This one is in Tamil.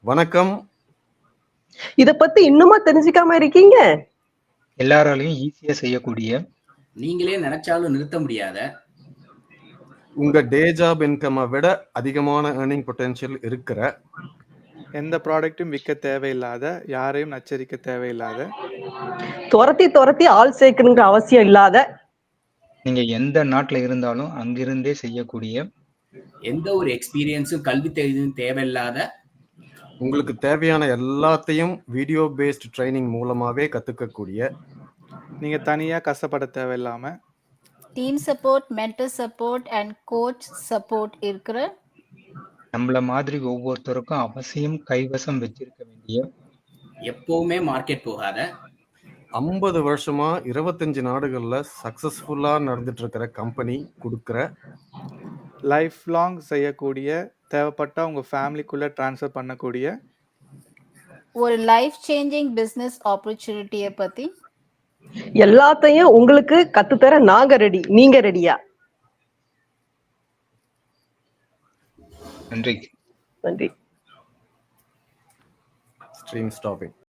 வணக்கம். இத பத்தி இன்னுமா தெரிஞ்சுக்காம இருக்கீங்க? எல்லாராலையும் ஈஸியா செய்யக்கூடிய, நீங்களே நினைச்சாலும் நிறுத்த முடியாத, உங்க டே ஜாப் இன்கம்மை விட அதிகமான ஏர்னிங் பொட்டென்ஷியல் இருக்கிற எந்த ப்ராடக்ட்டும் விற்க தேவையில்லாத, யாரையும் நச்சரிக்க தேவையில்லாத, துரத்தி ஆள் சேர்க்கணுங்கிற அவசியம் இல்லாத, நீங்க எந்த நாட்டுல இருந்தாலும் அங்கிருந்தே செய்யக்கூடிய, எந்த ஒரு எக்ஸ்பீரியன்ஸும் கல்வி தகுதியும் தேவையில்லாத, உங்களுக்கு தேவையான எல்லாத்தையும் வீடியோ பேஸ்ட் ட்ரைனிங் மூலமாவே கத்துக்கக்கூடிய நீங்க தனியா கஷ்டப்பட தேவையில்லாம, team support, mentor support and coach support இருக்கிற நம்மள மாதிரி ஒவ்வொருத்தருக்கும் அவசியம் கைவசம் வச்சிருக்க வேண்டிய, எப்பவுமே மார்க்கெட் போகாத, 50 வருஷமா 25 நாடுகள்ல சக்சஸ்ஃபுல்லா நடந்துட்டு இருக்கிற கம்பெனி கொடுக்கிற லைஃப் லாங் செய்யக்கூடிய, தேவைப்பட்டா உங்க ஃபேமிலிக்குள்ள ட்ரான்ஸ்ஃபர் பண்ணக்கூடிய, ஒரு லைஃப் சேஞ்சிங் பிஸ்னஸ் ஆப்பர்ச்சுனிட்டியை பற்றி எல்லாத்தையும் உங்களுக்கு கத்துத்தர நாங்க ரெடி. நீங்க ரெடியா? நன்றி. நன்றி. Stream stopping.